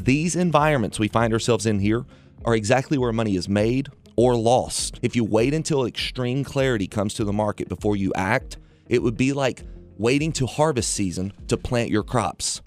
these environments we find ourselves in here are exactly where money is made or lost. If you wait until extreme clarity comes to the market before you act, it would be like waiting to harvest season to plant your crops.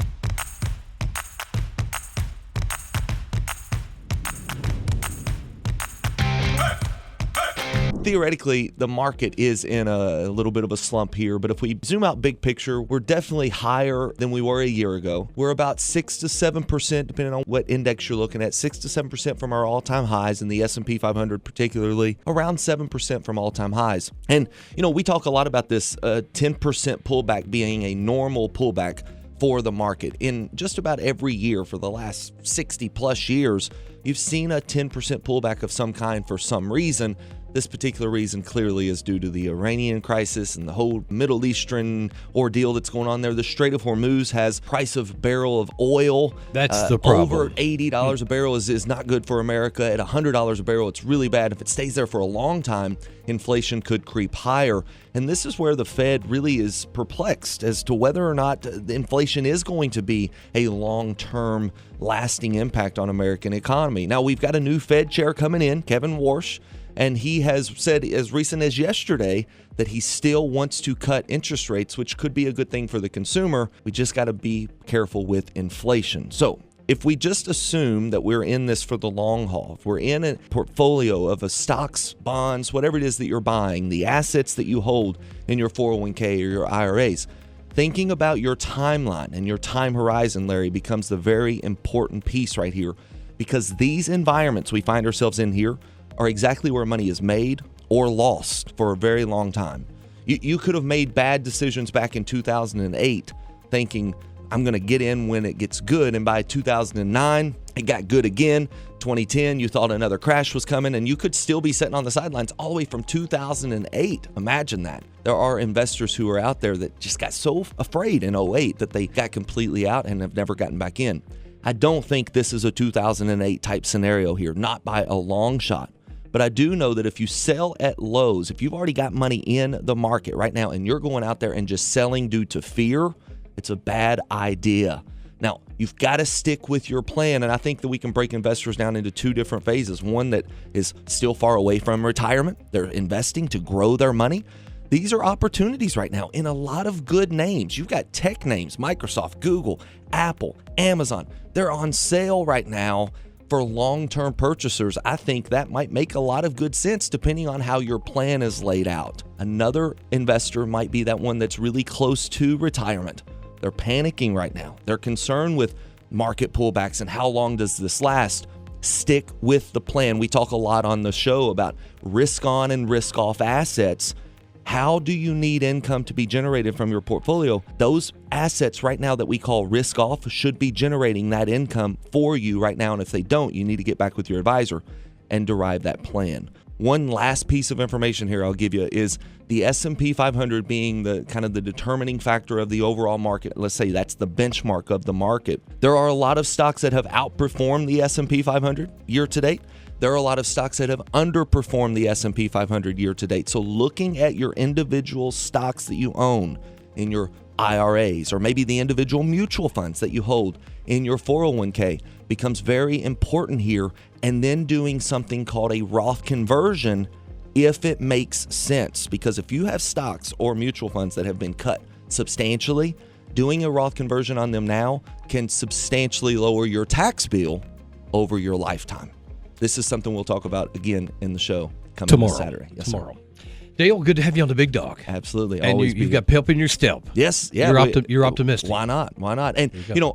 Theoretically, the market is in a little bit of a slump here, but if we zoom out big picture, we're definitely higher than we were a year ago. We're about 6 to 7%, depending on what index you're looking at, 6 to 7% from our all-time highs in the S&P 500, particularly around 7% from all-time highs. And, we talk a lot about this 10% pullback being a normal pullback for the market. In just about every year for the last 60 plus years, you've seen a 10% pullback of some kind for some reason. This particular reason clearly is due to the Iranian crisis and the whole Middle Eastern ordeal that's going on there. The Strait of Hormuz has price of barrel of oil. That's the problem. Over $80 a barrel is not good for America. At $100 a barrel, it's really bad. If it stays there for a long time, inflation could creep higher. And this is where the Fed really is perplexed as to whether or not the inflation is going to be a long-term lasting impact on American economy. Now, we've got a new Fed chair coming in, Kevin Warsh. And he has said as recent as yesterday that he still wants to cut interest rates, which could be a good thing for the consumer. We just got to be careful with inflation. So if we just assume that we're in this for the long haul, if we're in a portfolio of stocks, bonds, whatever it is that you're buying, the assets that you hold in your 401k or your IRAs, thinking about your timeline and your time horizon, Larry, becomes the very important piece right here, because these environments we find ourselves in here are exactly where money is made or lost for a very long time. You could have made bad decisions back in 2008 thinking, I'm going to get in when it gets good. And by 2009, it got good again. 2010, you thought another crash was coming, and you could still be sitting on the sidelines all the way from 2008. Imagine that. There are investors who are out there that just got so afraid in 08 that they got completely out and have never gotten back in. I don't think this is a 2008 type scenario here, not by a long shot. But I do know that if you sell at lows, if you've already got money in the market right now and you're going out there and just selling due to fear, it's a bad idea. Now, you've got to stick with your plan, and I think that we can break investors down into two different phases. One that is still far away from retirement. They're investing to grow their money. These are opportunities right now in a lot of good names. You've got tech names, Microsoft, Google, Apple, Amazon. They're on sale right now. For long-term purchasers, I think that might make a lot of good sense depending on how your plan is laid out. Another investor might be that one that's really close to retirement. They're panicking right now. They're concerned with market pullbacks and how long does this last. Stick with the plan. We talk a lot on the show about risk on and risk off assets. How do you need income to be generated from your portfolio? Those assets right now that we call risk off should be generating that income for you right now. And if they don't, you need to get back with your advisor and derive that plan. One last piece of information here I'll give you is the S&P 500 being the kind of the determining factor of the overall market. Let's say that's the benchmark of the market. There are a lot of stocks that have outperformed the S&P 500 year to date. There are a lot of stocks that have underperformed the S&P 500 year to date. So looking at your individual stocks that you own in your IRAs, or maybe the individual mutual funds that you hold in your 401k becomes very important here, and then doing something called a Roth conversion if it makes sense. Because if you have stocks or mutual funds that have been cut substantially, doing a Roth conversion on them now can substantially lower your tax bill over your lifetime. This is something we'll talk about again in the show coming tomorrow. This Saturday. Yes, tomorrow. Dale, good to have you on the Big Dog. Absolutely. And you've got pep in your step. Yes. Yeah. You're optimistic. Why not? Why not? And,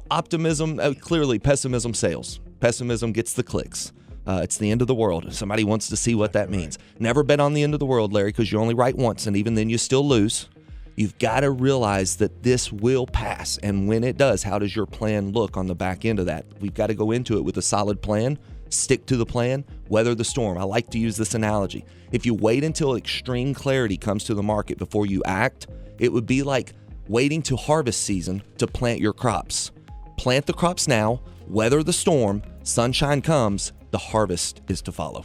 optimism, clearly pessimism sells. Pessimism gets the clicks. It's the end of the world. Somebody wants to see what that means. Never bet on the end of the world, Larry, because you only write once, and even then you still lose. You've got to realize that this will pass. And when it does, how does your plan look on the back end of that? We've got to go into it with a solid plan. Stick to the plan, weather the storm. I like to use this analogy. If you wait until extreme clarity comes to the market before you act, it would be like waiting to harvest season to plant your crops. Plant the crops now, weather the storm, sunshine comes, the harvest is to follow.